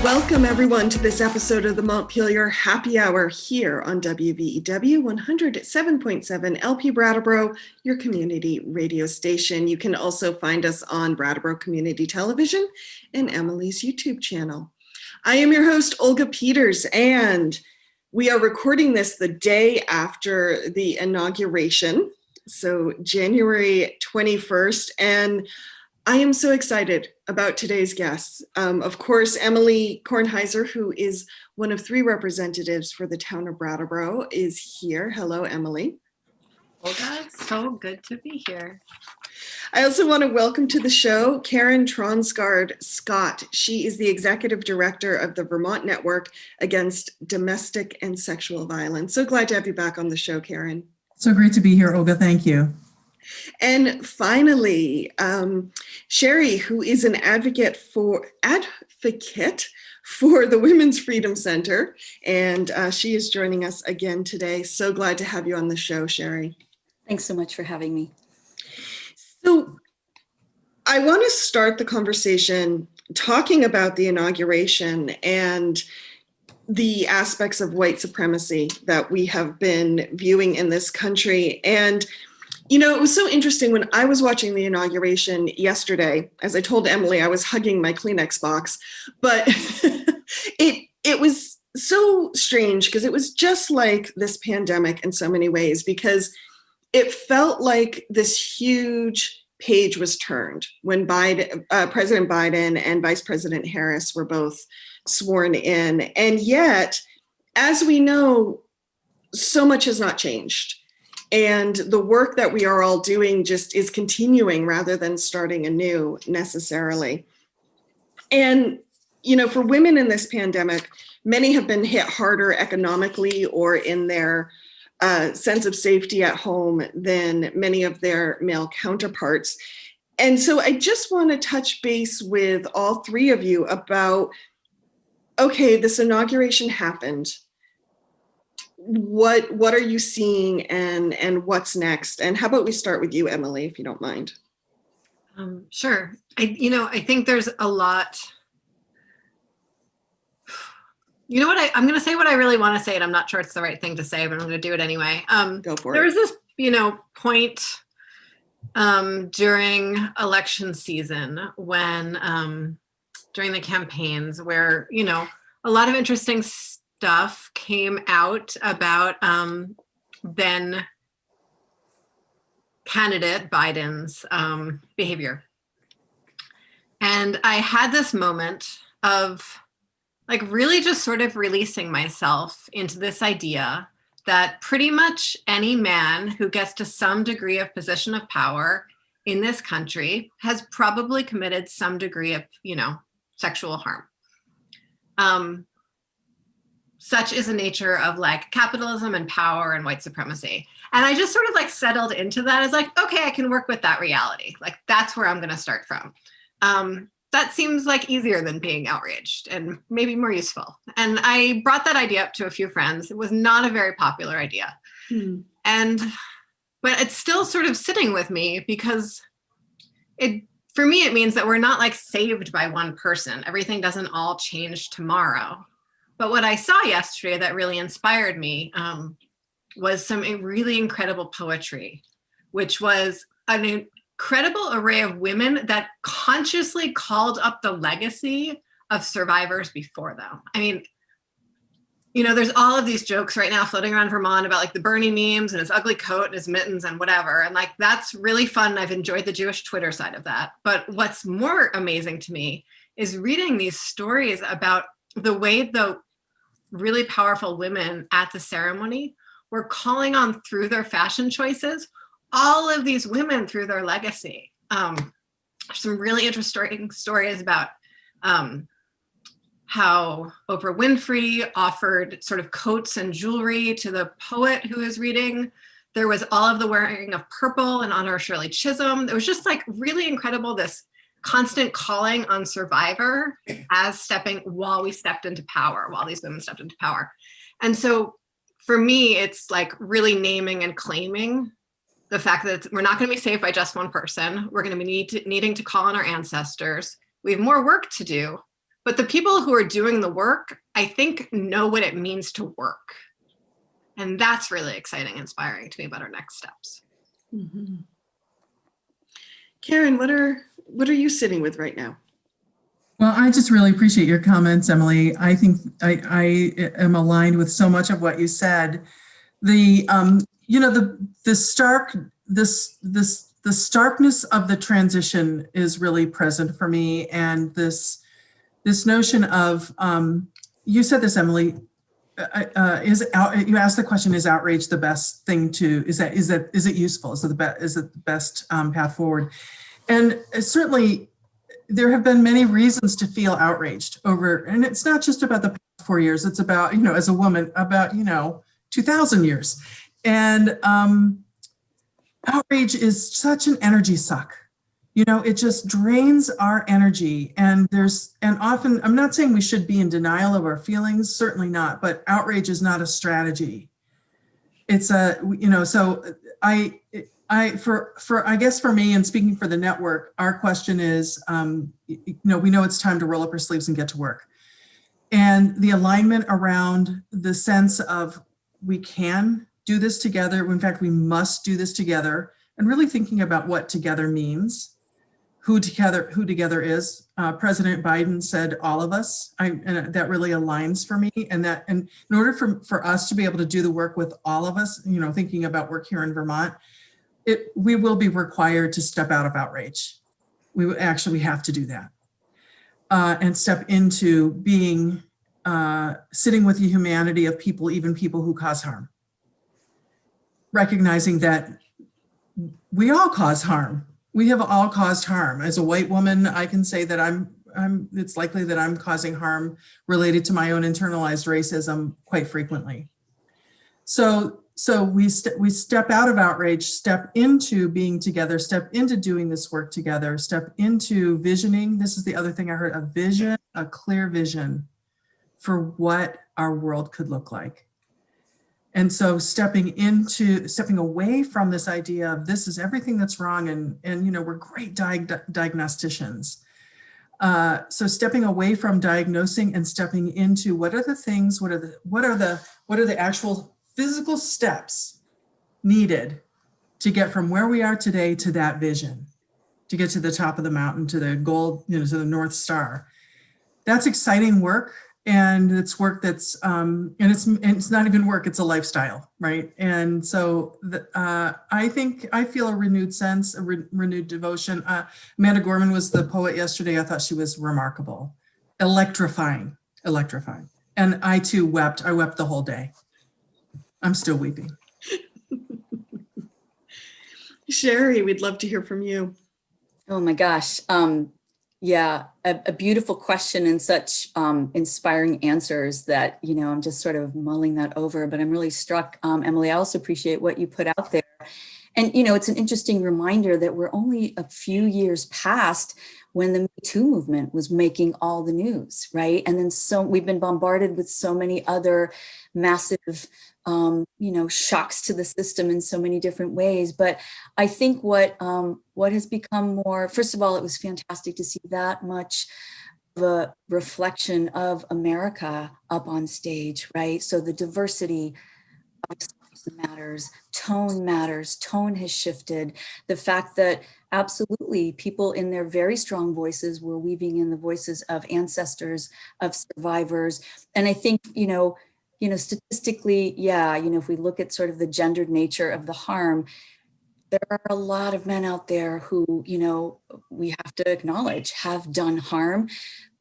Welcome everyone to this episode of the Montpelier Happy Hour here on WVEW 107.7 LP Brattleboro, your community radio station. You can also find us on Brattleboro Community Television and Emily's YouTube channel. I am your host, Olga Peters, and we are recording this the day after the inauguration, so January 21st, and I am so excited about today's guests. Of course, Emily Kornheiser, who is one of 3 representatives for the town of Brattleboro, is here. Hello, Emily. Olga, it's so good to be here. I also want to welcome to the show Karen Tronsgard-Scott. She is the executive director of the Vermont Network Against Domestic and Sexual Violence. So glad to have you back on the show, Karen. So great to be here, Olga. Thank you. And finally, Shari, who is an advocate for the Women's Freedom Center, and she is joining us again today. So glad to have you on the show, Shari. Thanks so much for having me. So I want to start the conversation talking about the inauguration and the aspects of white supremacy that we have been viewing in this country. And you know, it was so interesting when I was watching the inauguration yesterday. As I told Emily, I was hugging my Kleenex box, but it was so strange because it was just like this pandemic in so many ways, because it felt like this huge page was turned when President Biden and Vice President Harris were both sworn in. And yet, as we know, so much has not changed. And the work that we are all doing just is continuing rather than starting anew necessarily. And, you know, for women in this pandemic, many have been hit harder economically or in their sense of safety at home than many of their male counterparts. And so I just want to touch base with all 3 of you about, okay, this inauguration happened. What are you seeing and what's next? And how about we start with you, Emily, if you don't mind? Sure. I think there's a lot. You know what? I'm going to say what I really want to say, and I'm not sure it's the right thing to say, but I'm going to do it anyway. Go for it. There was this, point during election season when during the campaigns where, a lot of interesting stuff came out about then candidate Biden's behavior. And I had this moment of really just sort of releasing myself into this idea that pretty much any man who gets to some degree of position of power in this country has probably committed some degree of, sexual harm. Such is the nature of capitalism and power and white supremacy. And I just sort of settled into that as okay, I can work with that reality. That's where I'm going to start from. That seems easier than being outraged and maybe more useful. And I brought that idea up to a few friends. It was not a very popular idea. But it's still sort of sitting with me because for me, it means that we're not saved by one person. Everything doesn't all change tomorrow. But what I saw yesterday that really inspired me was some really incredible poetry, which was an incredible array of women that consciously called up the legacy of survivors before them. I mean, there's all of these jokes right now floating around Vermont about the Bernie memes and his ugly coat and his mittens and whatever. And that's really fun. I've enjoyed the Jewish Twitter side of that. But what's more amazing to me is reading these stories about the way the really powerful women at the ceremony were calling on, through their fashion choices, all of these women through their legacy. Some really interesting stories about how Oprah Winfrey offered sort of coats and jewelry to the poet who was reading. There was all of the wearing of purple in honor of Shirley Chisholm. It was just really incredible, this constant calling on survivor while we stepped into power, while these women stepped into power. And so for me, it's really naming and claiming the fact that we're not going to be saved by just one person. We're going to be needing to call on our ancestors. We have more work to do, But the people who are doing the work, I think, know what it means to work. And that's really exciting, inspiring to me about our next steps. Mm-hmm. Karen, what are you sitting with right now? Well, I just really appreciate your comments, Emily. I think I am aligned with so much of what you said. The the starkness of the transition is really present for me, and this notion of you said this, Emily. You asked the question: is outrage the best thing to? Is it useful? Is it the best path forward? And certainly, there have been many reasons to feel outraged over, and it's not just about the past 4 years. It's about, as a woman, about 2,000 years, and outrage is such an energy suck. It just drains our energy, and often, I'm not saying we should be in denial of our feelings, certainly not, but outrage is not a strategy. It's so I guess for me, and speaking for the network, our question is, we know it's time to roll up our sleeves and get to work. And the alignment around the sense of we can do this together. In fact, we must do this together, and really thinking about what together means. Who together is. President Biden said all of us, and that really aligns for me. And in order for us to be able to do the work with all of us, thinking about work here in Vermont, we will be required to step out of outrage. We have to do that and step into being, sitting with the humanity of people, even people who cause harm. Recognizing that we all cause harm. We have all caused harm. As a white woman, I can say that it's likely that I'm causing harm related to my own internalized racism quite frequently. So we step out of outrage, step into being together, step into doing this work together, step into visioning. This is the other thing I heard, a clear vision for what our world could look like. And so stepping away from this idea of this is everything that's wrong, and we're great diagnosticians. So stepping away from diagnosing and stepping into what are the actual physical steps needed to get from where we are today to that vision, to get to the top of the mountain, to the goal, to the North Star. That's exciting work. And it's work that's, and it's not even work, it's a lifestyle, right? And so I think I feel a renewed sense, renewed devotion. Amanda Gorman was the poet yesterday. I thought she was remarkable, electrifying. And I too wept. I wept the whole day. I'm still weeping. Shari, we'd love to hear from you. Oh my gosh. Yeah, a beautiful question and such inspiring answers that, I'm just sort of mulling that over, but I'm really struck, Emily, I also appreciate what you put out there. And, it's an interesting reminder that we're only a few years past when the Me Too movement was making all the news, right? And then we've been bombarded with so many other massive shocks to the system in so many different ways. But I think what has become more, first of all, it was fantastic to see that much of a reflection of America up on stage, right? So the diversity matters, tone has shifted. The fact that absolutely people in their very strong voices were weaving in the voices of ancestors, of survivors. And I think, statistically, if we look at sort of the gendered nature of the harm, there are a lot of men out there who, we have to acknowledge have done harm.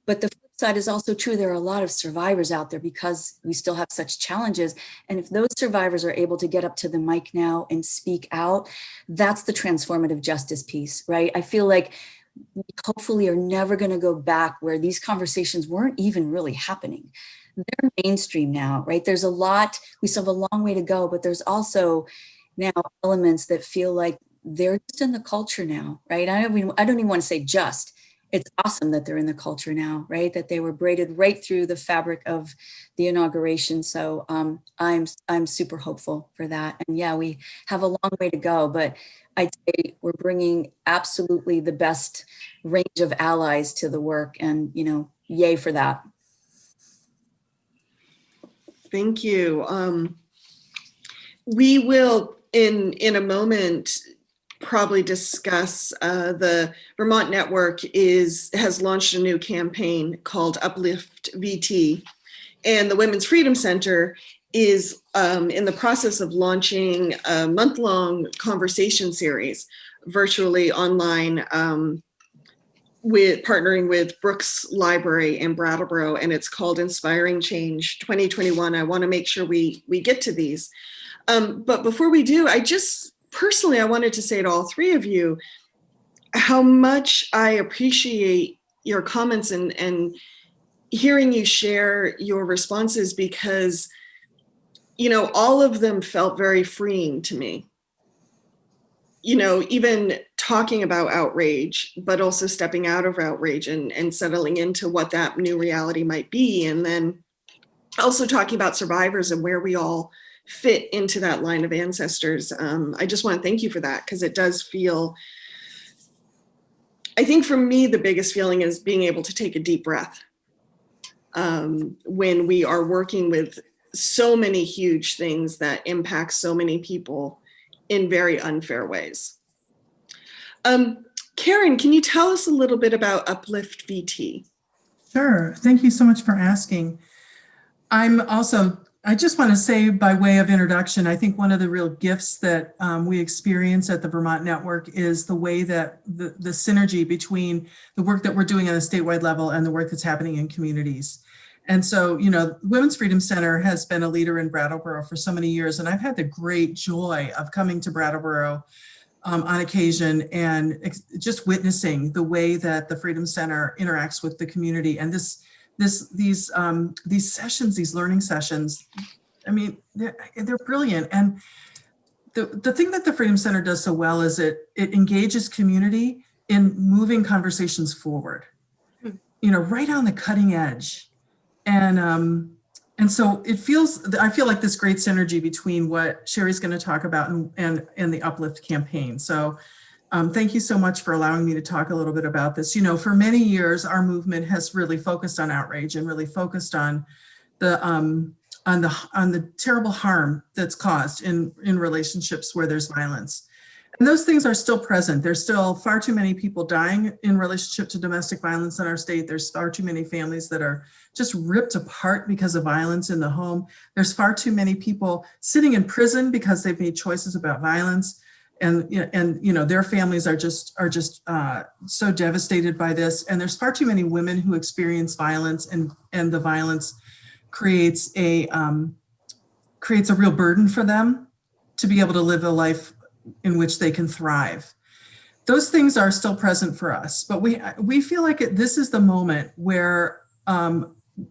But the flip side is also true. There are a lot of survivors out there because we still have such challenges. And if those survivors are able to get up to the mic now and speak out, that's the transformative justice piece, right? I feel like we hopefully are never going to go back where these conversations weren't even really happening. They're mainstream now, right? There's a lot, we still have a long way to go, but there's also now elements that feel like they're just in the culture now, right? I don't even want to say just. It's awesome that they're in the culture now, right? That they were braided right through the fabric of the inauguration. So I'm super hopeful for that. And yeah, we have a long way to go, but I'd say we're bringing absolutely the best range of allies to the work. And, yay for that. Thank you. We will, in a moment, probably discuss the Vermont Network has launched a new campaign called Uplift Vt, and the Women's Freedom Center is in the process of launching a month-long conversation series virtually online with partnering with Brooks Library in Brattleboro, and it's called Inspiring Change 2021. I want to make sure we get to these. But before we do, I wanted to say to all three of you how much I appreciate your comments and hearing you share your responses, because, you know, all of them felt very freeing to me. You know, even talking about outrage, but also stepping out of outrage and settling into what that new reality might be. And then also talking about survivors and where we all fit into that line of ancestors. I just want to thank you for that, because it does feel, I think for me, the biggest feeling is being able to take a deep breath when we are working with so many huge things that impact so many people in very unfair ways. Karen, can you tell us a little bit about Uplift Vt? Sure. Thank you so much for asking. I just want to say, by way of introduction, I think one of the real gifts that we experience at the Vermont Network is the way that the synergy between the work that we're doing on a statewide level and the work that's happening in communities. And so, you know, Women's Freedom Center has been a leader in Brattleboro for so many years, and I've had the great joy of coming to Brattleboro on occasion and just witnessing the way that the Freedom Center interacts with the community. And these sessions, these learning sessions, I mean, they're brilliant. And the thing that the Freedom Center does so well is it engages community in moving conversations forward, you know, right on the cutting edge. And so I feel like this great synergy between what Shari's going to talk about and the Uplift campaign. So thank you so much for allowing me to talk a little bit about this. You know, for many years, our movement has really focused on outrage and really focused on the terrible harm that's caused in relationships where there's violence. And those things are still present. There's still far too many people dying in relationship to domestic violence in our state. There's far too many families that are just ripped apart because of violence in the home. There's far too many people sitting in prison because they've made choices about violence. And you know, their families are just so devastated by this. And there's far too many women who experience violence, and the violence creates a real burden for them to be able to live a life in which they can thrive. Those things are still present for us, but we feel like this is the moment where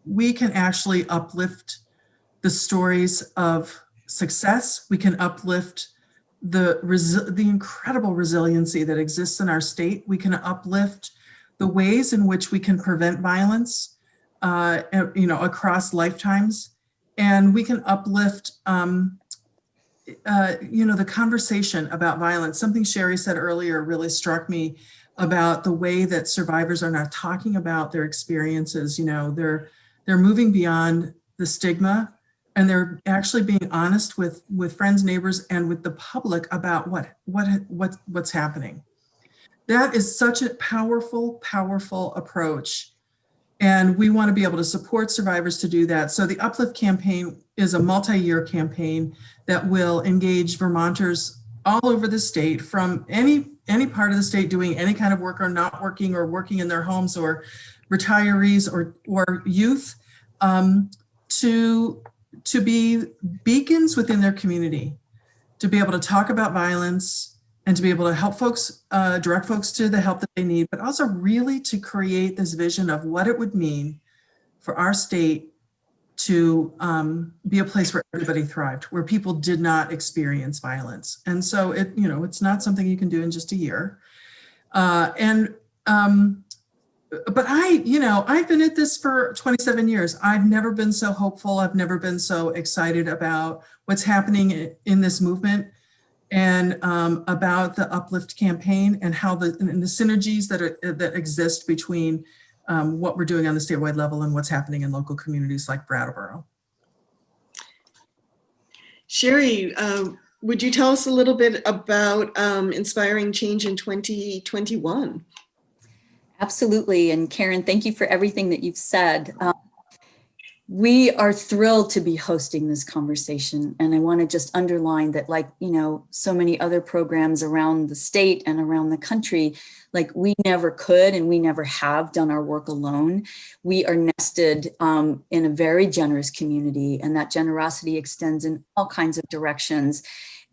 we can actually uplift the stories of success. We can uplift the incredible resiliency that exists in our state. We can uplift the ways in which we can prevent violence, you know, across lifetimes, and we can uplift you know, the conversation about violence. Something Shari said earlier really struck me about the way that survivors are not talking about their experiences. You know, they're moving beyond the stigma, and they're actually being honest with friends, neighbors, and with the public about what's happening. That is such a powerful, powerful approach. And we want to be able to support survivors to do that. So the Uplift campaign is a multi-year campaign that will engage Vermonters all over the state, from any part of the state doing any kind of work or not working, or working in their homes, or retirees or youth, to be beacons within their community, to be able to talk about violence and to be able to help folks, direct folks to the help that they need, but also really to create this vision of what it would mean for our state to be a place where everybody thrived, where people did not experience violence. And so you know, it's not something you can do in just a year. But I've been at this for 27 years. I've never been so hopeful. I've never been so excited about what's happening in this movement, and about the Uplift campaign, and how the synergies that exist between what we're doing on the statewide level and what's happening in local communities like Brattleboro. Shari, would you tell us a little bit about inspiring change in 2021? Absolutely. And Karen, thank you for everything that you've said. We are thrilled to be hosting this conversation. And I want to just underline that, like, you know, so many other programs around the state and around the country, like, we never could and we never have done our work alone. We are nested in a very generous community, and that generosity extends in all kinds of directions,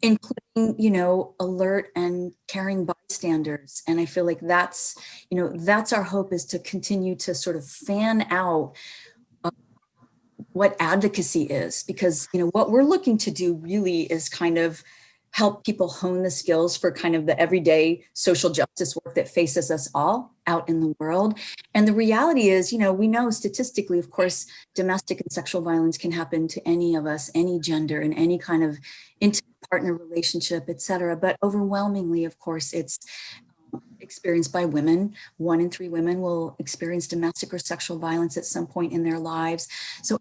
including, you know, alert and caring bystanders. And I feel like that's, you know, that's our hope, is to continue to sort of fan out what advocacy is, because, you know, what we're looking to do really is kind of help people hone the skills for kind of the everyday social justice work that faces us all out in the world. And the reality is, you know, we know statistically, of course, domestic and sexual violence can happen to any of us, any gender, in any kind of intimate partner relationship, et cetera. But overwhelmingly, of course, it's experienced by women. 1 in 3 women will experience domestic or sexual violence at some point in their lives. So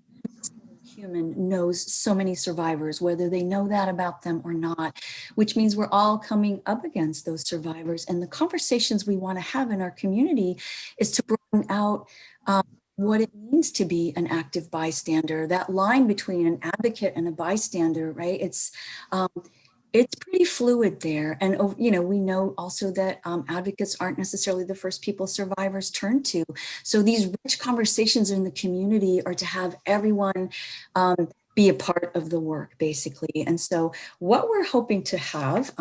human knows so many survivors, whether they know that about them or not, which means we're all coming up against those survivors. And the conversations we want to have in our community is to broaden out what it means to be an active bystander, that line between an advocate and a bystander, right? It's pretty fluid there. And, you know, we know also that advocates aren't necessarily the first people survivors turn to. So these rich conversations in the community are to have everyone be a part of the work, basically. And so what we're hoping to have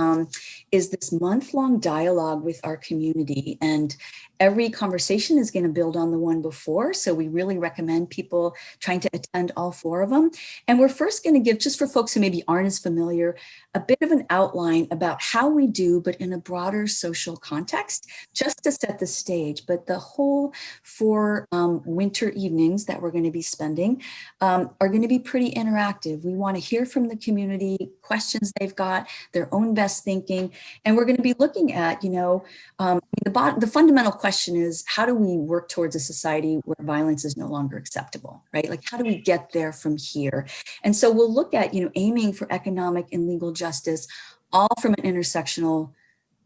is this month-long dialogue with our community. And every conversation is going to build on the one before. So we really recommend people trying to attend all 4 of them. And we're first going to give, just for folks who maybe aren't as familiar, a bit of an outline about how we do, but in a broader social context, just to set the stage. But the whole 4 winter evenings that we're going to be spending are going to be pretty interactive. We want to hear from the community, questions they've got, their own best thinking. And we're going to be looking at, you know, the fundamental question is, how do we work towards a society where violence is no longer acceptable, right? Like, how do we get there from here? And so we'll look at, you know, aiming for economic and legal justice, all from an intersectional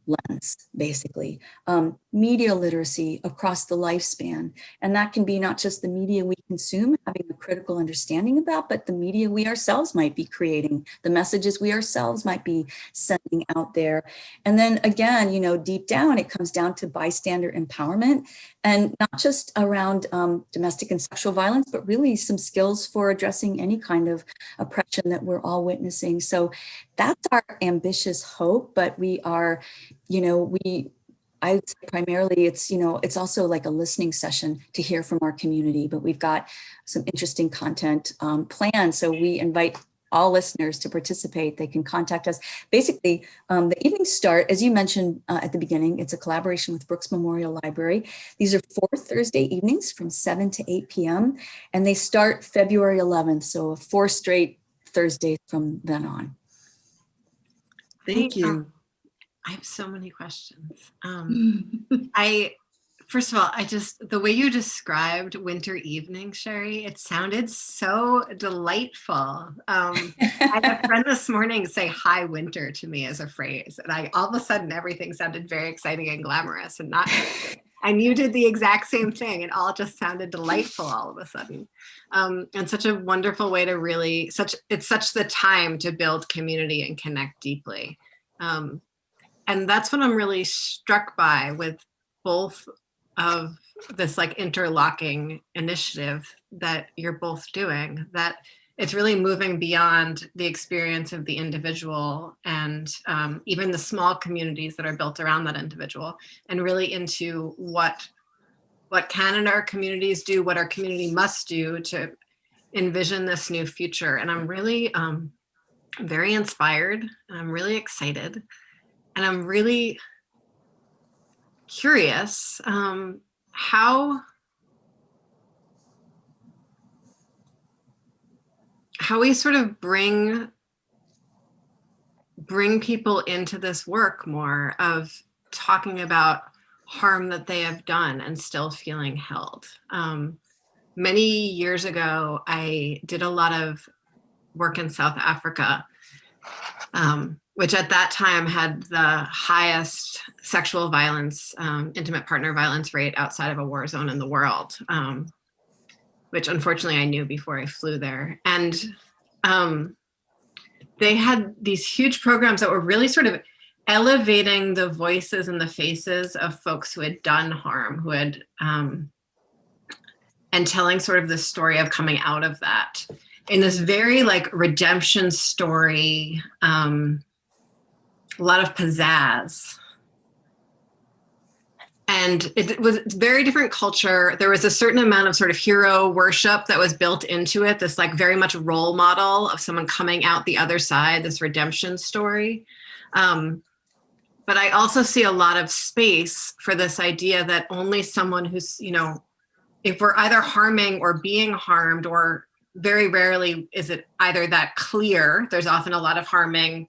lens, basically. Media literacy across the lifespan. And that can be not just the media we consume, having a critical understanding about, but the media we ourselves might be creating, the messages we ourselves might be sending out there. And then again, you know, deep down, it comes down to bystander empowerment, and not just around domestic and sexual violence, but really some skills for addressing any kind of oppression that we're all witnessing. So that's our ambitious hope, but we are, you know, I would say primarily it's, you know, it's also like a listening session to hear from our community, but we've got some interesting content planned. So we invite all listeners to participate. They can contact us. Basically, the evenings start, as you mentioned at the beginning, it's a collaboration with Brooks Memorial Library. These are 4 Thursday evenings from 7 to 8 p.m. And they start February 11th. So 4 straight Thursdays from then on. Thank you. I have so many questions. First of all, the way you described winter evening, Shari, it sounded so delightful. I had a friend this morning say "hi winter" to me as a phrase, and all of a sudden everything sounded very exciting and glamorous, and you did the exact same thing. It all just sounded delightful all of a sudden. And such a wonderful way to really, it's such the time to build community and connect deeply. And that's what I'm really struck by with both of this like interlocking initiative that you're both doing, that it's really moving beyond the experience of the individual and even the small communities that are built around that individual, and really into what can our communities do, what our community must do to envision this new future. And I'm really very inspired, and I'm really excited. And I'm really curious how we sort of bring people into this work more of talking about harm that they have done and still feeling held. Many years ago, I did a lot of work in South Africa, which at that time had the highest sexual violence, intimate partner violence rate outside of a war zone in the world, which unfortunately I knew before I flew there. And they had these huge programs that were really sort of elevating the voices and the faces of folks who had done harm, who had, and telling sort of the story of coming out of that in this very like redemption story, a lot of pizzazz. And it was a very different culture. There was a certain amount of sort of hero worship that was built into it, this like very much role model of someone coming out the other side, this redemption story. But I also see a lot of space for this idea that only someone who's, you know, if we're either harming or being harmed, or very rarely is it either that clear, there's often a lot of harming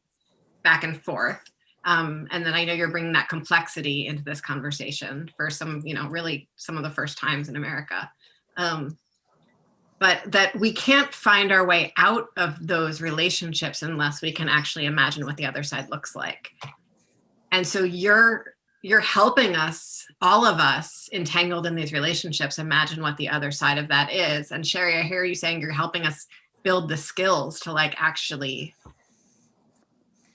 back and forth. And then I know you're bringing that complexity into this conversation for some, you know, really some of the first times in America. But that we can't find our way out of those relationships unless we can actually imagine what the other side looks like. And so you're helping us, all of us entangled in these relationships, imagine what the other side of that is. And Shari, I hear you saying you're helping us build the skills to like actually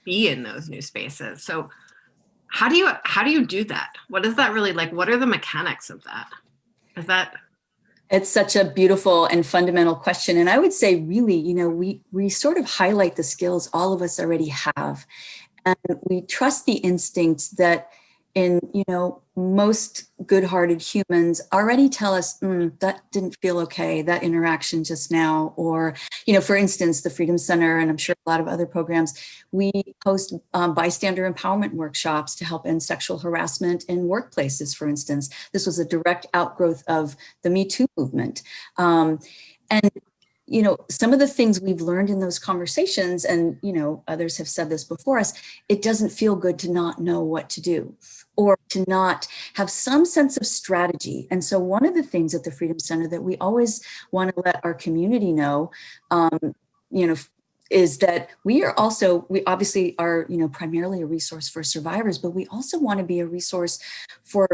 be in those new spaces. So how do you do that? What is that really like? What are the mechanics of that? Is that? It's such a beautiful and fundamental question. And I would say really, you know, we sort of highlight the skills all of us already have. And we trust the instincts that in, you know, most good-hearted humans already tell us, that didn't feel okay, that interaction just now. Or, you know, for instance, the Freedom Center, and I'm sure a lot of other programs, we host bystander empowerment workshops to help end sexual harassment in workplaces, for instance. This was a direct outgrowth of the Me Too movement. And you know, some of the things we've learned in those conversations, and, you know, others have said this before us, it doesn't feel good to not know what to do or to not have some sense of strategy. And so one of the things at the Freedom Center that we always want to let our community know, you know, is that we obviously are, you know, primarily a resource for survivors, but we also want to be a resource for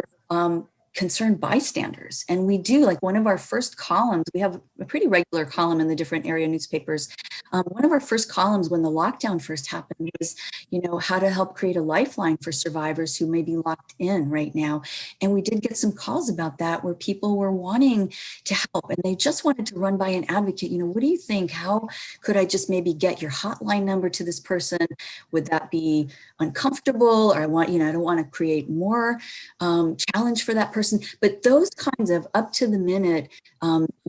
concerned bystanders. And we do, like, one of our first columns, we have a pretty regular column in the different area newspapers. One of our first columns when the lockdown first happened was, you know, how to help create a lifeline for survivors who may be locked in right now. And we did get some calls about that where people were wanting to help and they just wanted to run by an advocate. You know, what do you think? How could I just maybe get your hotline number to this person? Would that be uncomfortable? Or I don't want to create more challenge for that person. But those kinds of up to the minute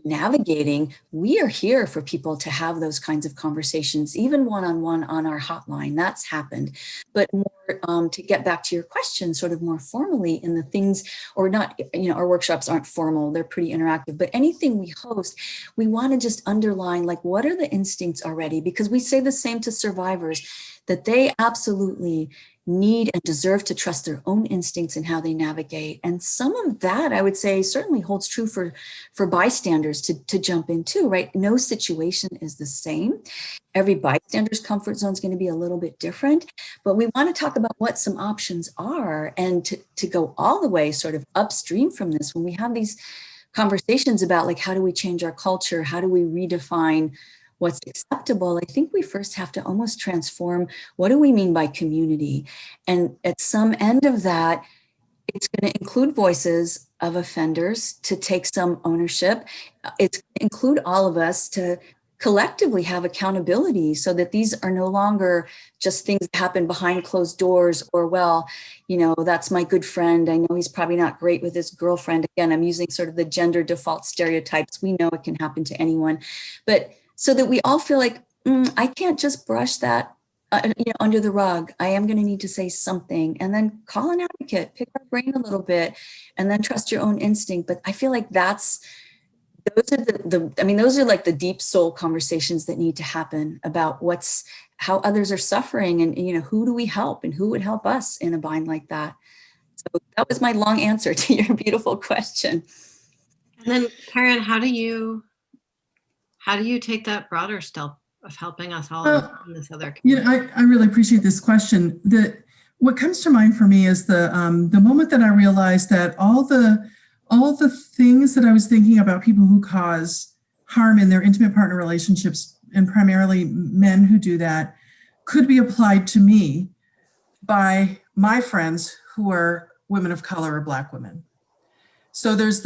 navigating, we are here for people to have those kinds of conversations, even one-on-one on our hotline. That's happened. But more to get back to your question, sort of more formally in the things, or not, you know, our workshops aren't formal, they're pretty interactive, but anything we host, we want to just underline, like, what are the instincts already? Because we say the same to survivors, that they absolutely need and deserve to trust their own instincts and how they navigate. And some of that, I would say, certainly holds true for bystanders to jump into, right? No situation is the same. Every bystander's comfort zone is going to be a little bit different, but we want to talk about what some options are, and to go all the way sort of upstream from this, when we have these conversations about, like, how do we change our culture? How do we redefine what's acceptable? I think we first have to almost transform, what do we mean by community? And at some end of that, it's going to include voices of offenders to take some ownership. It's going to include all of us to collectively have accountability, so that these are no longer just things that happen behind closed doors, or, well, you know, that's my good friend, I know he's probably not great with his girlfriend. Again, I'm using sort of the gender default stereotypes. We know it can happen to anyone, but so that we all feel like, I can't just brush that under the rug. I am going to need to say something, and then call an advocate, pick our brain a little bit, and then trust your own instinct. But I feel like those are like the deep soul conversations that need to happen about how others are suffering, and, you know, who do we help and who would help us in a bind like that. So that was my long answer to your beautiful question. And then Karen, how do you take that broader step of helping us all in this other community? I really appreciate this question. What comes to mind for me is the moment that I realized that all the things that I was thinking about people who cause harm in their intimate partner relationships, and primarily men who do that, could be applied to me by my friends who are women of color or Black women. So there's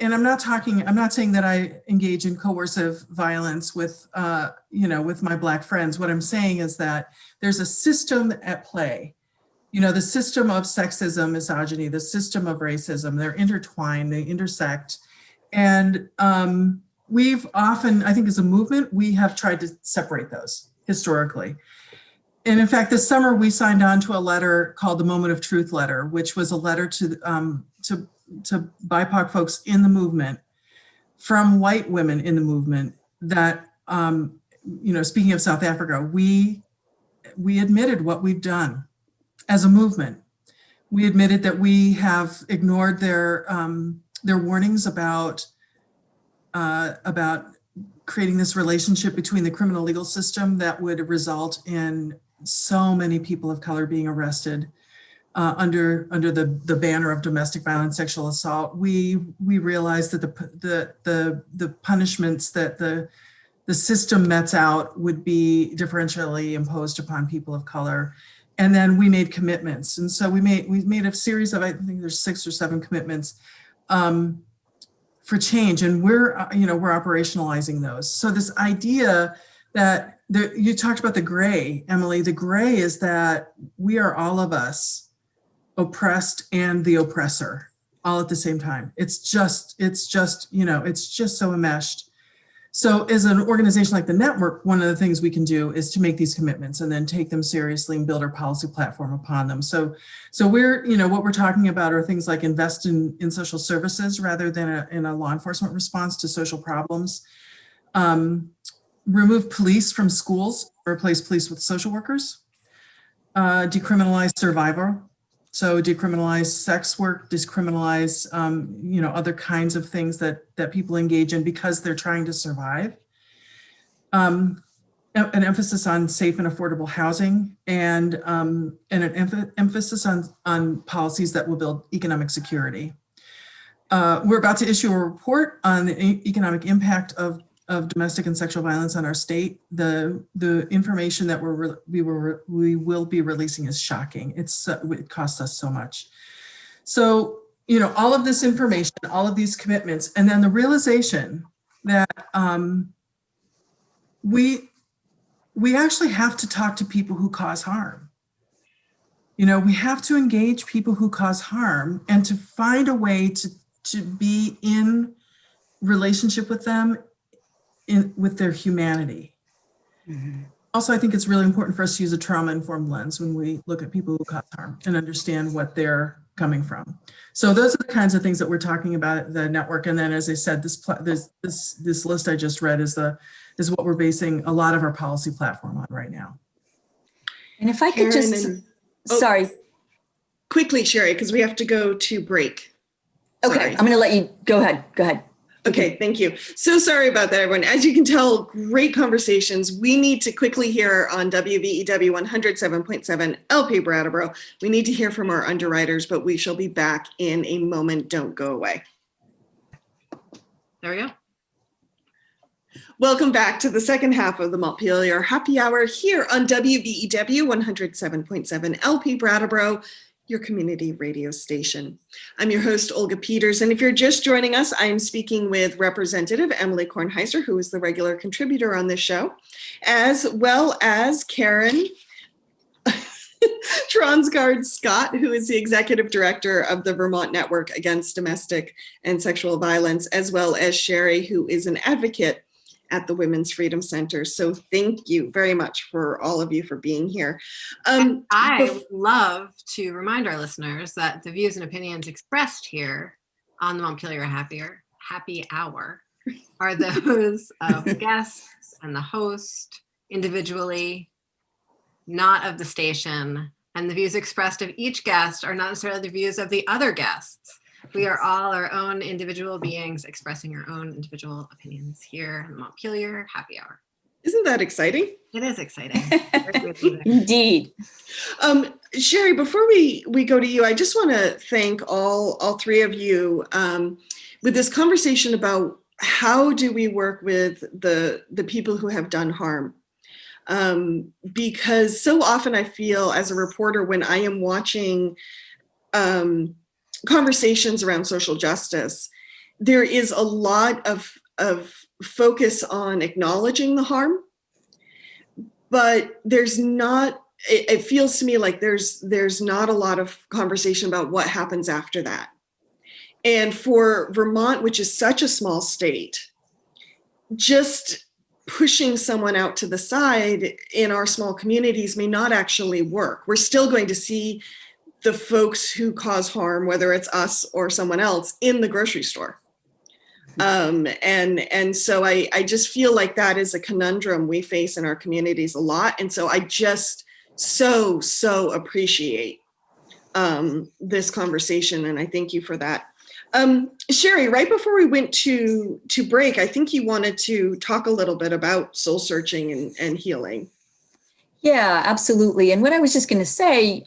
and I'm not saying that I engage in coercive violence with my Black friends. What I'm saying is that there's a system at play. The system of sexism, misogyny, the system of racism, they're intertwined, they intersect. And we've often, I think as a movement, we have tried to separate those historically. And in fact, this summer we signed on to a letter called the Moment of Truth letter, which was a letter to BIPOC folks in the movement from white women in the movement that, speaking of South Africa, we admitted what we've done as a movement. We admitted that we have ignored their warnings about creating this relationship between the criminal legal system that would result in so many people of color being arrested under the banner of domestic violence, sexual assault. We realized that the punishments that the system mets out would be differentially imposed upon people of color. And then we made commitments. And so we made a series of, I think there's 6 or 7 commitments for change. And we're operationalizing those. So this idea that you talked about the gray, Emily, the gray is that we are all of us oppressed and the oppressor all at the same time. It's just so enmeshed. So as an organization like the network, one of the things we can do is to make these commitments and then take them seriously and build our policy platform upon them. So we're, what we're talking about are things like invest in social services rather than in a law enforcement response to social problems. Remove police from schools, replace police with social workers. Decriminalize survivor. So decriminalize sex work, decriminalize, other kinds of things that people engage in because they're trying to survive. An emphasis on safe and affordable housing and an emphasis on policies that will build economic security. We're about to issue a report on the economic impact of domestic and sexual violence on our state. The information that we will be releasing is shocking. It costs us so much. So, all of this information, all of these commitments, and then the realization that we actually have to talk to people who cause harm. We have to engage people who cause harm and to find a way to be in relationship with them with their humanity. Mm-hmm. Also, I think it's really important for us to use a trauma-informed lens when we look at people who cause harm and understand what they're coming from. So those are the kinds of things that we're talking about at the network. And then, as I said, this list I just read is what we're basing a lot of our policy platform on right now. And if I could sorry. Quickly, Shari, because we have to go to break. Okay, sorry. I'm going to let you go ahead. Go ahead. Okay, thank you. So sorry about that, everyone. As you can tell, great conversations. We need to quickly hear on WVEW 107.7 LP Brattleboro. We need to hear from our underwriters, but we shall be back in a moment. Don't go away. There we go. Welcome back to the second half of the Montpelier Happy Hour here on WVEW 107.7 LP Brattleboro, your community radio station. I'm your host, Olga Peters, and if you're just joining us, I am speaking with Representative Emily Kornheiser, who is the regular contributor on this show, as well as Karen Tronsgard-Scott, who is the Executive Director of the Vermont Network Against Domestic and Sexual Violence, as well as Shari, who is an advocate at the Women's Freedom Center. So thank you very much for all of you for being here. I would love to remind our listeners that the views and opinions expressed here on the Montpelier Happy Hour are those of the guests and the host individually, not of the station and the views expressed of each guest are not necessarily the views of the other guests. We are all our own individual beings expressing our own individual opinions here in Montpelier Happy Hour. Isn't that exciting? It is exciting. Indeed. Shari, before we go to you, I just want to thank all three of you with this conversation about how do we work with the people who have done harm. Because so often I feel as a reporter when I am watching conversations around social justice, there is a lot of focus on acknowledging the harm, but there's not, it feels to me like there's not a lot of conversation about what happens after that. And for Vermont, which is such a small state, just pushing someone out to the side in our small communities may not actually work. We're still going to see the folks who cause harm, whether it's us or someone else, in the grocery store. And so I just feel like that is a conundrum we face in our communities a lot. And so I just so appreciate this conversation, and I thank you for that. Shari, right before we went to break, I think you wanted to talk a little bit about soul searching and healing. Yeah, absolutely. And what I was just going to say,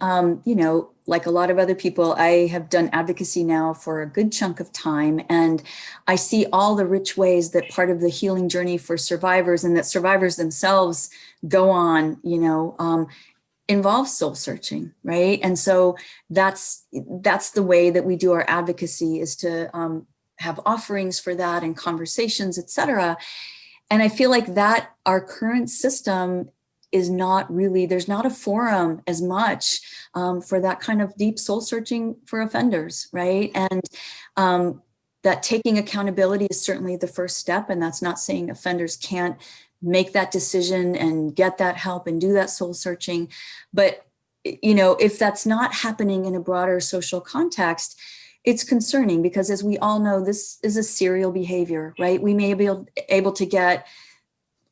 like a lot of other people, I have done advocacy now for a good chunk of time, and I see all the rich ways that part of the healing journey for survivors and that survivors themselves go on, involves soul searching, right? And so that's the way that we do our advocacy, is to have offerings for that and conversations, et cetera. And I feel like that our current system is not really, there's not a forum as much for that kind of deep soul searching for offenders, right? And that taking accountability is certainly the first step. And that's not saying offenders can't make that decision and get that help and do that soul searching. But, if that's not happening in a broader social context, it's concerning, because as we all know, this is a serial behavior, right? We may be able to get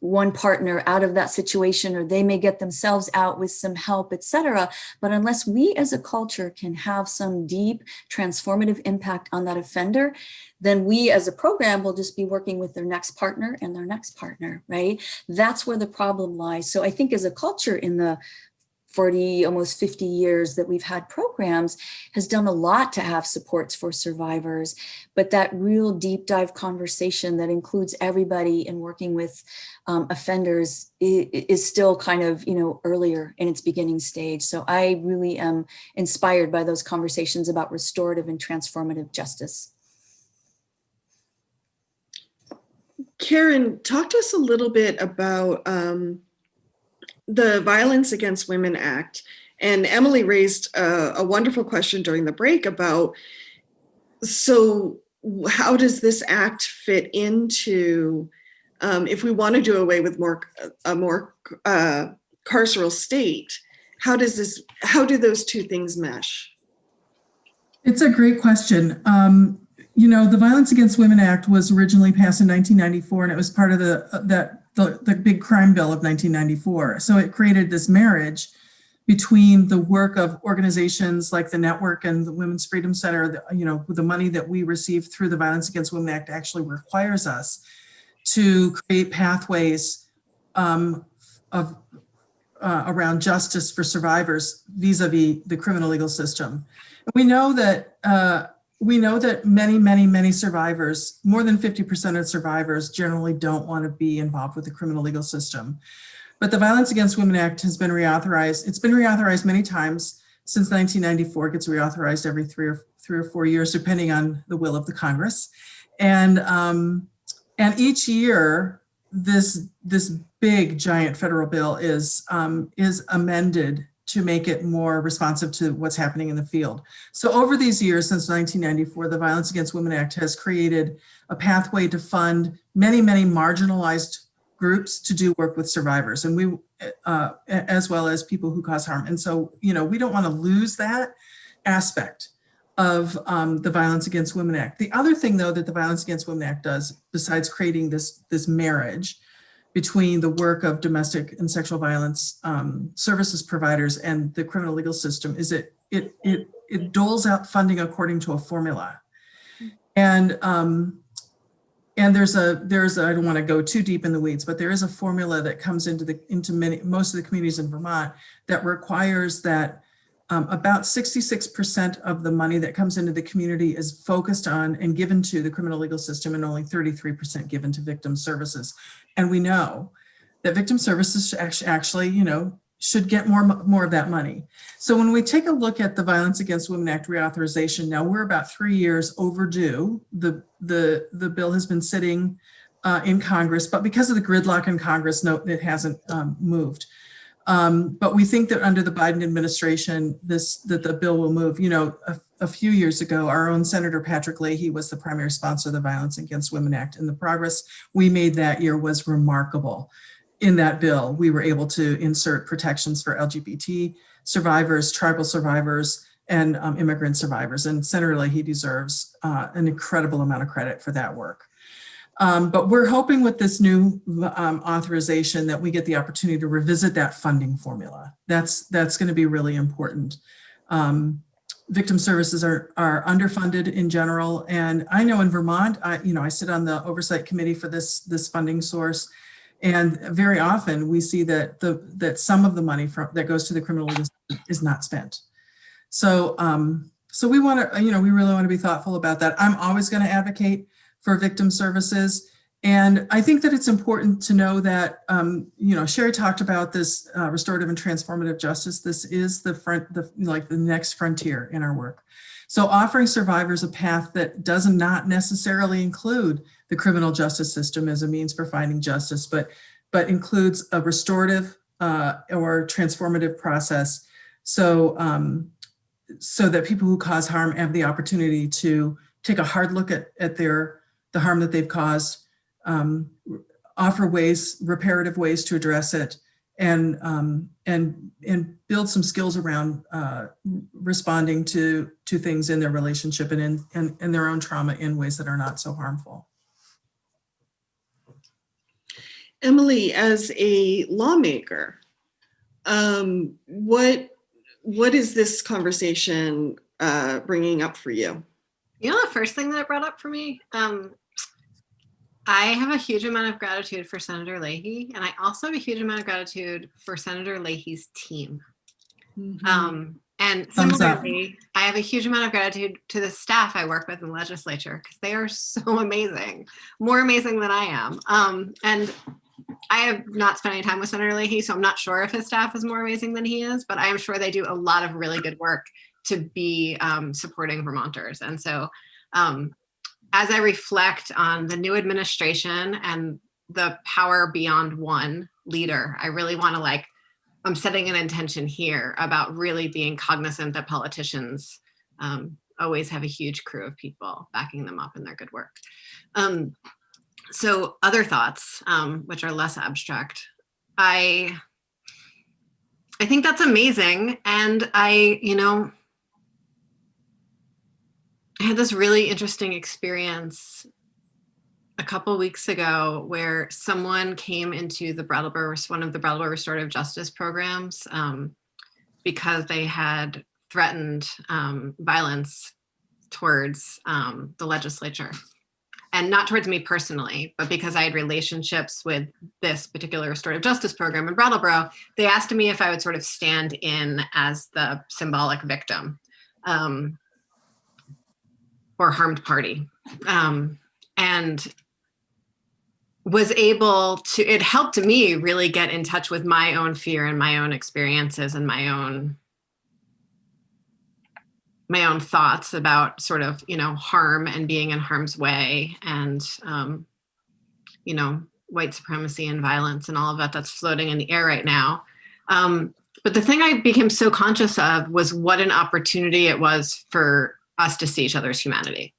one partner out of that situation, or they may get themselves out with some help, et cetera. But unless we as a culture can have some deep transformative impact on that offender, then we as a program will just be working with their next partner and their next partner, right? That's where the problem lies. So I think as a culture, in the 40, almost 50 years that we've had programs, has done a lot to have supports for survivors. But that real deep dive conversation that includes everybody in working with offenders is still kind of, earlier in its beginning stage. So I really am inspired by those conversations about restorative and transformative justice. Karen, talk to us a little bit about the Violence Against Women Act. And Emily raised a wonderful question during the break about, so how does this act fit into, if we want to do away with a more carceral state, how do those two things mesh? It's a great question. The Violence Against Women Act was originally passed in 1994, and it was part of the big crime bill of 1994. So it created this marriage between the work of organizations like the Network and the Women's Freedom Center. The money that we receive through the Violence Against Women Act actually requires us to create pathways around justice for survivors vis-a-vis the criminal legal system. We know that many survivors, more than 50% of survivors, generally don't want to be involved with the criminal legal system. But the Violence Against Women Act has been reauthorized. It's been reauthorized many times since 1994. It gets reauthorized every three or four years, depending on the will of the Congress. And each year, this big giant federal bill is amended to make it more responsive to what's happening in the field. So over these years, since 1994, the Violence Against Women Act has created a pathway to fund many marginalized groups to do work with survivors, and we, as well as people who cause harm. And so, we don't want to lose that aspect of the Violence Against Women Act. The other thing, though, that the Violence Against Women Act does, besides creating this marriage between the work of domestic and sexual violence services providers and the criminal legal system is it doles out funding according to a formula. And there's a I don't want to go too deep in the weeds, but there is a formula that comes into most of the communities in Vermont that requires that about 66% of the money that comes into the community is focused on and given to the criminal legal system, and only 33% given to victim services. And we know that victim services actually, should get more of that money. So when we take a look at the Violence Against Women Act Reauthorization, now we're about 3 years overdue. The bill has been sitting in Congress, but because of the gridlock in Congress, no, it hasn't moved. But we think that under the Biden administration, that the bill will move. A few years ago, our own Senator Patrick Leahy was the primary sponsor of the Violence Against Women Act, and the progress we made that year was remarkable. In that bill, we were able to insert protections for LGBT survivors, tribal survivors, and immigrant survivors. And Senator Leahy deserves an incredible amount of credit for that work. But we're hoping with this new authorization that we get the opportunity to revisit that funding formula. That's going to be really important. Victim services are underfunded in general, and I know in Vermont, I sit on the oversight committee for this funding source, and very often we see that some of the money that goes to the criminal legal system is not spent. So we want to, we really want to be thoughtful about that. I'm always going to advocate for victim services. And I think that it's important to know that, Shari talked about this restorative and transformative justice. This is the next frontier in our work. So offering survivors a path that does not necessarily include the criminal justice system as a means for finding justice, but includes a restorative or transformative process. So that people who cause harm have the opportunity to take a hard look at the harm that they've caused, offer reparative ways to address it, and build some skills around responding to things in their relationship and in their own trauma in ways that are not so harmful. Emily, as a lawmaker, what is this conversation bringing up for you? The first thing that it brought up for me, I have a huge amount of gratitude for Senator Leahy, and I also have a huge amount of gratitude for Senator Leahy's team. Mm-hmm. And similarly, I have a huge amount of gratitude to the staff I work with in the legislature, because they are so amazing, more amazing than I am. And I have not spent any time with Senator Leahy, so I'm not sure if his staff is more amazing than he is, but I am sure they do a lot of really good work to be supporting Vermonters. And so as I reflect on the new administration and the power beyond one leader, I really want to I'm setting an intention here about really being cognizant that politicians always have a huge crew of people backing them up in their good work. So other thoughts, which are less abstract, I think that's amazing. And I had this really interesting experience a couple weeks ago where someone came into one of the Brattleboro restorative justice programs because they had threatened violence towards the legislature. And not towards me personally, but because I had relationships with this particular restorative justice program in Brattleboro, they asked me if I would sort of stand in as the symbolic victim or harmed party. And was able to, it helped me really get in touch with my own fear and my own experiences and my own thoughts about sort of, harm and being in harm's way and, white supremacy and violence and all of that that's floating in the air right now. But the thing I became so conscious of was what an opportunity it was for us to see each other's humanity.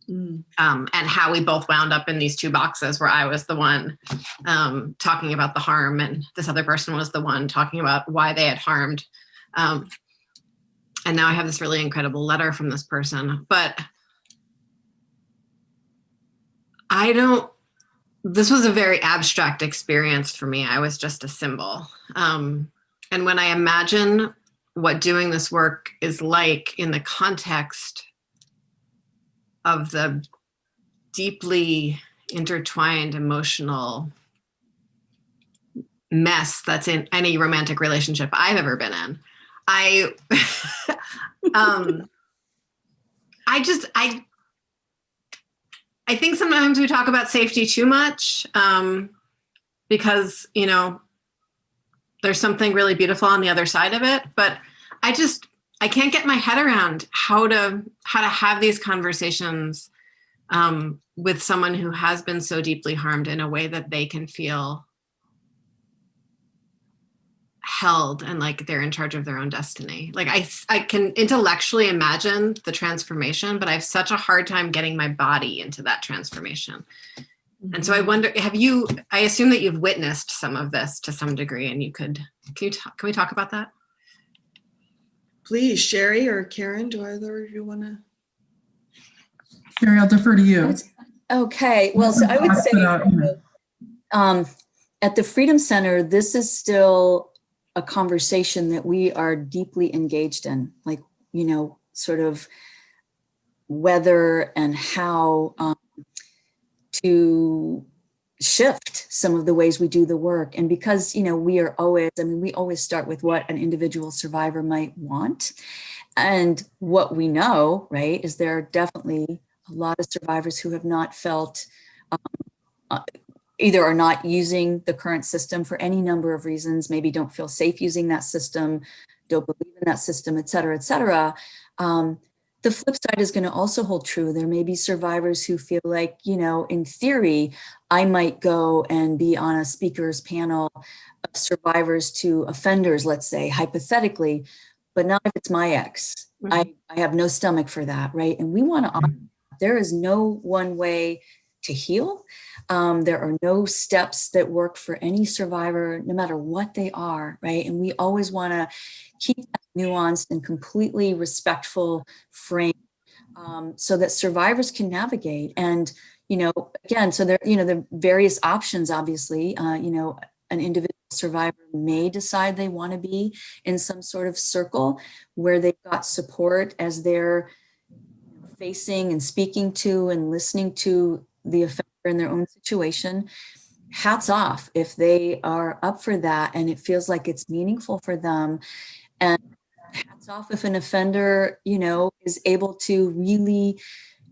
And how we both wound up in these two boxes where I was the one talking about the harm and this other person was the one talking about why they had harmed. And now I have this really incredible letter from this person, but I don't this was a very abstract experience for me. I was just a symbol. And when I imagine what doing this work is like in the context of the deeply intertwined emotional mess that's in any romantic relationship I've ever been in, I think sometimes we talk about safety too much, because, you know, there's something really beautiful on the other side of it. But I can't get my head around how to have these conversations with someone who has been so deeply harmed in a way that they can feel held and like they're in charge of their own destiny. Like I can intellectually imagine the transformation, but I have such a hard time getting my body into that transformation. Mm-hmm. And so I wonder, I assume that you've witnessed some of this to some degree, and can we talk about that? Please, Shari or Karen, do either of you want to? Shari, I'll defer to you. Okay, well, so I would say at the Freedom Center, this is still a conversation that we are deeply engaged in, like, you know, sort of whether and how to shift some of the ways we do the work. And because, you know, we always start with what an individual survivor might want. And what we know, right, is there are definitely a lot of survivors who have not felt either are not using the current system for any number of reasons, maybe don't feel safe using that system, don't believe in that system, et cetera, et cetera. The flip side is going to also hold true. There may be survivors who feel like, you know, in theory, I might go and be on a speaker's panel of survivors to offenders, let's say, hypothetically, but not if it's my ex. Mm-hmm. I have no stomach for that, right? And we want to honor that. There is no one way to heal. There are no steps that work for any survivor, no matter what they are, right? And we always want to keep that nuanced and completely respectful frame so that survivors can navigate. And, you know, again, so there, you know, the various options, obviously, you know, an individual survivor may decide they want to be in some sort of circle where they've got support as they're facing and speaking to and listening to the offender in their own situation. Hats off if they are up for that and it feels like it's meaningful for them. And hats off if an offender, you know, is able to really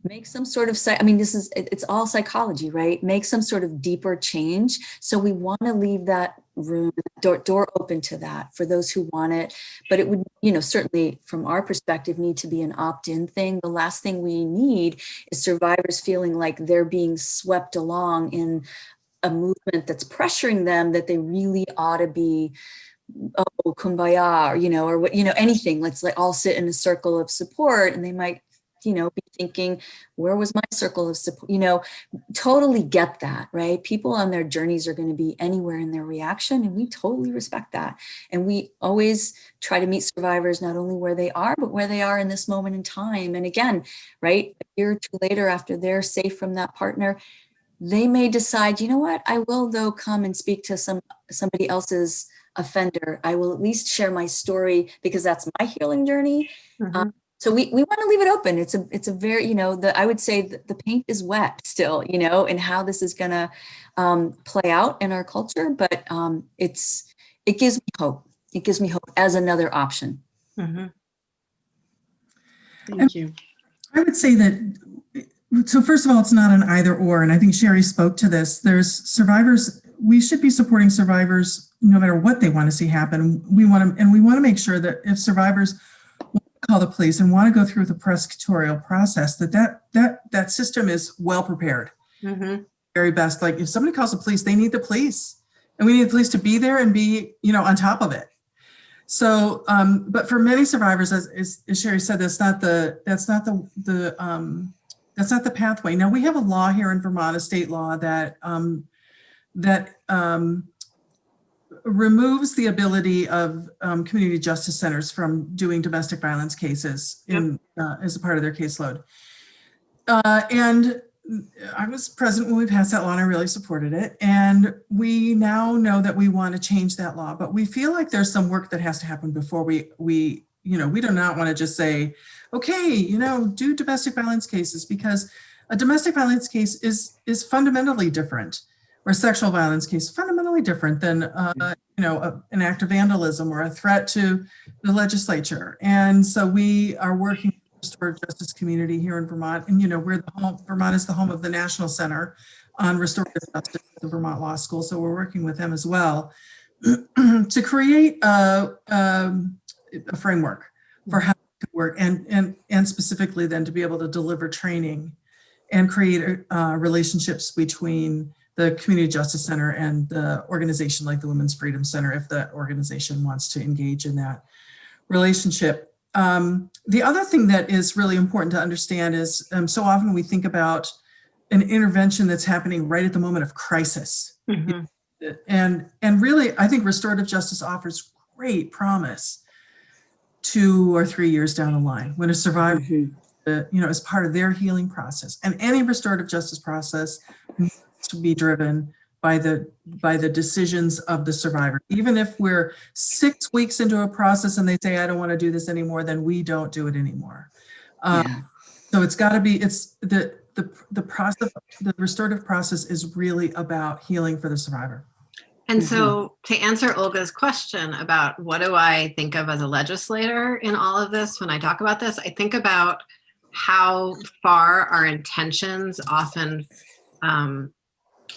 make some sort of, I mean, it's all psychology, right? Make some sort of deeper change. So we want to leave that room, door open to that for those who want it. But it would, you know, certainly from our perspective, need to be an opt-in thing. The last thing we need is survivors feeling like they're being swept along in a movement that's pressuring them that they really ought to be, oh, kumbaya, or, you know, or what, you know, anything. Let's like all sit in a circle of support, and they might, you know, be thinking, where was my circle of support? You know, totally get that, right? People on their journeys are going to be anywhere in their reaction, and we totally respect that. And we always try to meet survivors not only where they are, but where they are in this moment in time. And again, right, a year or two later, after they're safe from that partner, they may decide, you know what, I will though come and speak to somebody else's offender. I will at least share my story because that's my healing journey. Mm-hmm. So we want to leave it open. It's a very, you know, I would say that the paint is wet still, you know, and how this is going to play out in our culture. But it gives me hope. It gives me hope as another option. Mm-hmm. Thank you. I would say that, so first of all, it's not an either or. And I think Shari spoke to this. There's survivors. We should be supporting survivors no matter what they want to see happen. We want to make sure that if survivors call the police and want to go through the prosecutorial process, that system is well prepared. Mm-hmm. Very best. Like if somebody calls the police, they need the police, and we need the police to be there and be, you know, on top of it. So, but for many survivors, as Shari said, that's not the pathway. Now we have a law here in Vermont, a state law that removes the ability of community justice centers from doing domestic violence cases as a part of their caseload. And I was present when we passed that law and I really supported it. And we now know that we want to change that law, but we feel like there's some work that has to happen before we do not want to just say, okay, do domestic violence cases, because a domestic violence case is fundamentally different, or a sexual violence case fundamentally different than, an act of vandalism or a threat to the legislature. And so we are working restorative justice community here in Vermont, and Vermont is the home of the National Center on Restorative Justice at the Vermont Law School, so we're working with them as well to create a framework for how it could work, and specifically then to be able to deliver training and create relationships between the Community Justice Center and the organization like the Women's Freedom Center, if the organization wants to engage in that relationship. The other thing that is really important to understand is so often we think about an intervention that's happening right at the moment of crisis. Mm-hmm. And really, I think restorative justice offers great promise 2 or 3 years down the line when a survivor, is part of their healing process. And any restorative justice process needs to be driven by the decisions of the survivor. Even if we're 6 weeks into a process and they say, I don't want to do this anymore, then we don't do it anymore. So it's got to be, it's the process, the restorative process is really about healing for the survivor. And so to answer Olga's question about what do I think of as a legislator in all of this, when I talk about this, I think about how far our intentions often,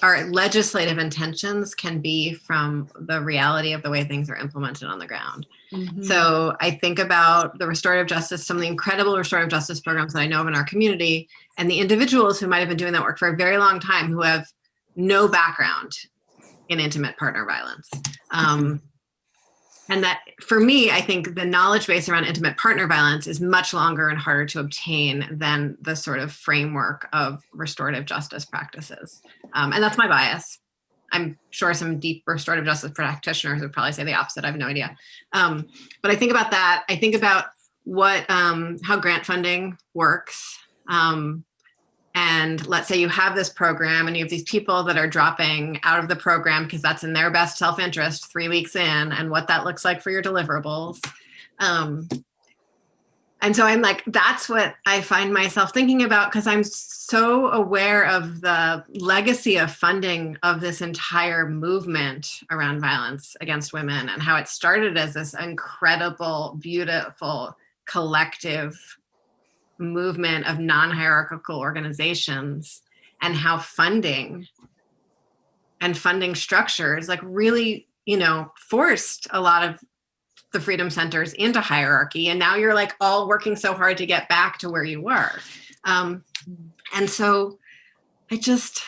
our legislative intentions can be from the reality of the way things are implemented on the ground. Mm-hmm. So I think about the restorative justice, some of the incredible restorative justice programs that I know of in our community, and the individuals who might have been doing that work for a very long time who have no background in intimate partner violence. And that, for me, I think the knowledge base around intimate partner violence is much longer and harder to obtain than the sort of framework of restorative justice practices. And that's my bias. I'm sure some deep restorative justice practitioners would probably say the opposite. I have no idea. But I think about that. I think about how grant funding works. And let's say you have this program and you have these people that are dropping out of the program because that's in their best self-interest 3 weeks in, and what that looks like for your deliverables. And so I'm like, that's what I find myself thinking about, because I'm so aware of the legacy of funding of this entire movement around violence against women, and how it started as this incredible, beautiful, collective movement of non-hierarchical organizations, and how funding and funding structures like really, forced a lot of the freedom centers into hierarchy. And now you're like all working so hard to get back to where you were. And so I just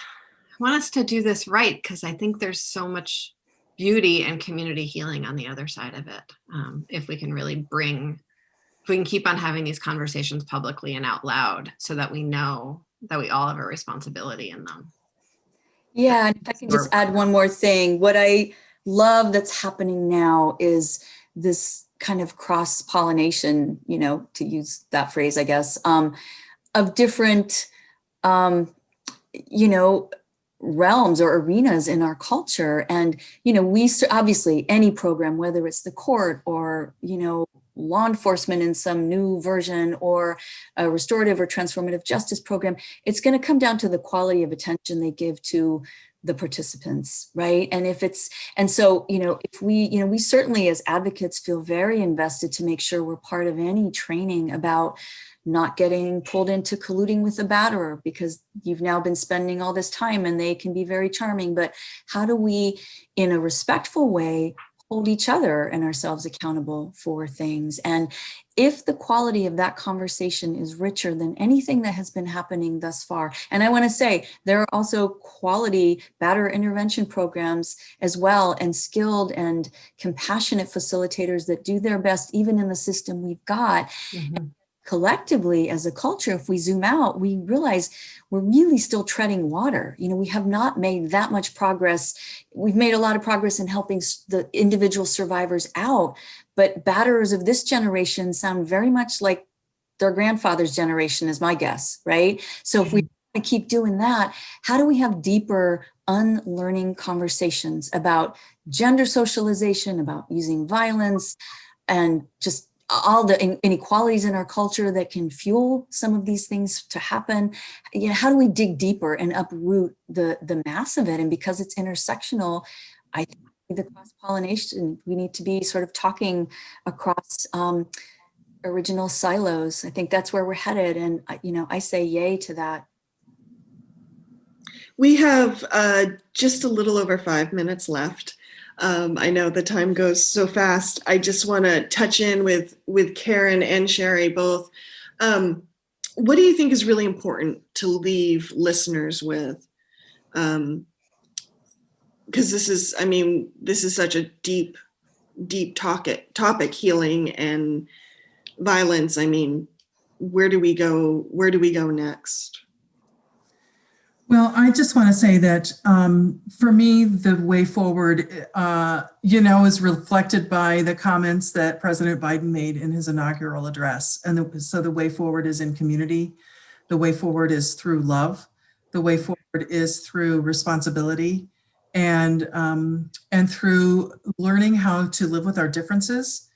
want us to do this right, because I think there's so much beauty and community healing on the other side of it. If we can really if we can keep on having these conversations publicly and out loud, so that we know that we all have a responsibility in them. Yeah, and if I can just add one more thing, what I love that's happening now is this kind of cross-pollination, to use that phrase, I guess, of different, realms or arenas in our culture. And, we obviously, any program, whether it's the court or, law enforcement in some new version, or a restorative or transformative justice program, it's going to come down to the quality of attention they give to the participants, right? And if we certainly as advocates feel very invested to make sure we're part of any training about not getting pulled into colluding with the batterer, because you've now been spending all this time and they can be very charming, but how do we, in a respectful way, hold each other and ourselves accountable for things? And if the quality of that conversation is richer than anything that has been happening thus far, and I want to say there are also quality batterer intervention programs as well, and skilled and compassionate facilitators that do their best even in the system we've got. Mm-hmm. Collectively, as a culture, if we zoom out, we realize we're really still treading water. We have not made that much progress. We've made a lot of progress in helping the individual survivors out, but batterers of this generation sound very much like their grandfather's generation, is my guess, right? So if we to keep doing that, how do we have deeper unlearning conversations about gender socialization, about using violence, and just all the inequalities in our culture that can fuel some of these things to happen? You know, how do we dig deeper and uproot the mass of it? And because it's intersectional, I think the cross-pollination, we need to be sort of talking across original silos. I think that's where we're headed. And, you know, I say yay to that. We have just a little over 5 minutes left. I know the time goes so fast. I just want to touch in with Karen and Shari both. What do you think is really important to leave listeners with? Because this is, I mean, this is such a deep topic, healing and violence. I mean, where do we go? Where do we go next? Well, I just want to say that for me, the way forward, you know, is reflected by the comments that President Biden made in his inaugural address. And so the way forward is in community. The way forward is through love. The way forward is through responsibility and through learning how to live with our differences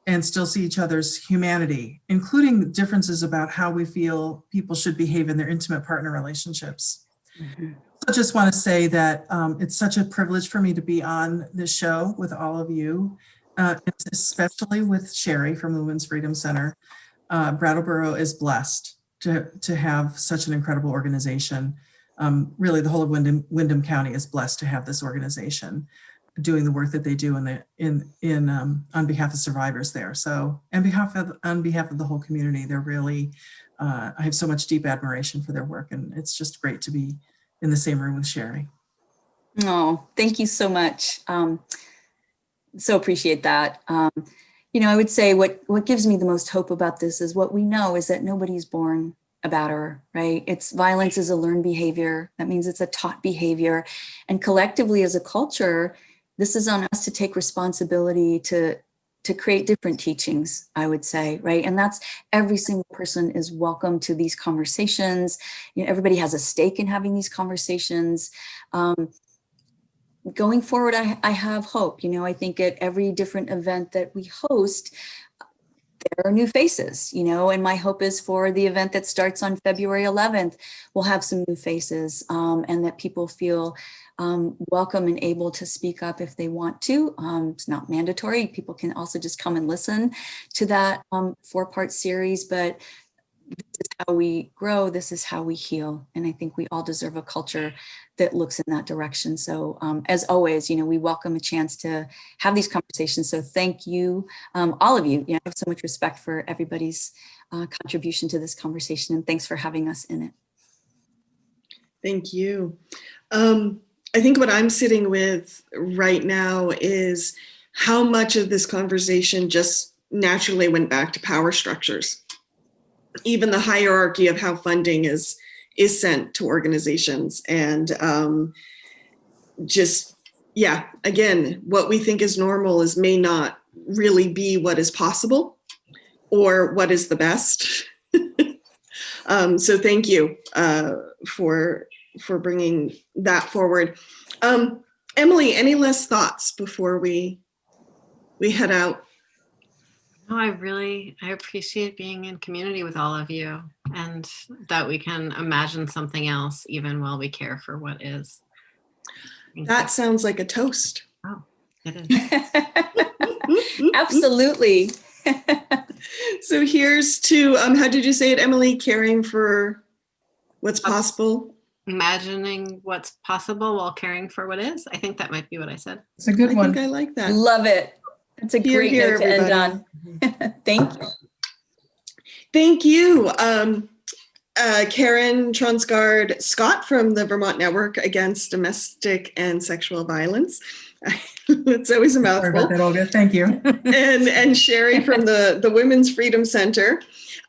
and still see each other's humanity, including differences about how we feel people should behave in their intimate partner relationships. Mm-hmm. I just want to say that it's such a privilege for me to be on this show with all of you, especially with Shari from the Women's Freedom Center. Brattleboro is blessed to have such an incredible organization. Really, the whole of Windham County is blessed to have this organization doing the work that they do on behalf of survivors there. So, on behalf of the whole community, they're really. I have so much deep admiration for their work, and it's just great to be in the same room with Shari. Oh, thank you so much. So appreciate that. You know, I would say what gives me the most hope about this is what we know is that nobody's born a batterer, right? It's violence is a learned behavior. That means it's a taught behavior. And collectively as a culture, this is on us to take responsibility to create different teachings, I would say, right? And that's every single person is welcome to these conversations. You know, everybody has a stake in having these conversations. Going forward, I have hope. You know, I think at every different event that we host, there are new faces, you know, and my hope is for the event that starts on February 11th, we'll have some new faces and that people feel welcome and able to speak up if they want to. It's not mandatory. People can also just come and listen to that 4-part series, but this is how we grow. This is how we heal. And I think we all deserve a culture that looks in that direction. So as always, you know, we welcome a chance to have these conversations. So thank you, all of you. You know, I have so much respect for everybody's contribution to this conversation, and thanks for having us in it. Thank you. I think what I'm sitting with right now is how much of this conversation just naturally went back to power structures. Even the hierarchy of how funding is sent to organizations, and just, yeah, again, what we think is normal may not really be what is possible or what is the best. So thank you for bringing that forward. Emily, any last thoughts before we head out? No, I appreciate being in community with all of you, and that we can imagine something else even while we care for what is. That sounds like a toast. Oh, it is. Absolutely. So here's to, how did you say it, Emily? Caring for what's possible? Imagining what's possible while caring for what is. I think that might be what I said. It's a good one. I think I like that. Love it. That's a great note to end on. Thank you. Thank you. Karen Tronsgard-Scott from the Vermont Network Against Domestic and Sexual Violence. It's always a mouthful. Sorry about that, Olga. Thank you. and Shari from the Women's Freedom Center.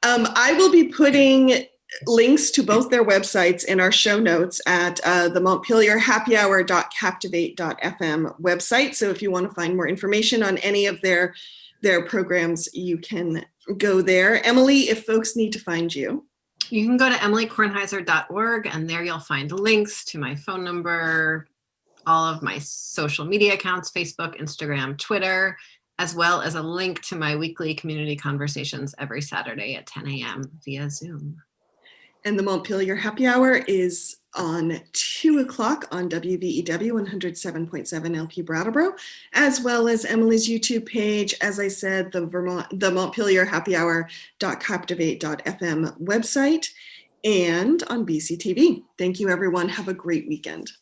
I will be putting links to both their websites in our show notes at the Montpelier Happy Hour.captivate.fm website. So if you want to find more information on any of their programs, you can go there. Emily, if folks need to find you, You can go to emilykornheiser.org, and there you'll find links to my phone number, all of my social media accounts, Facebook, Instagram, Twitter, as well as a link to my weekly community conversations every Saturday at 10 a.m. via Zoom. And the Montpelier Happy Hour is on 2 o'clock on WVEW 107.7 LP Brattleboro, as well as Emily's YouTube page. As I said, the Montpelier Happy Hour.captivate.fm website, and on BCTV. Thank you, everyone. Have a great weekend.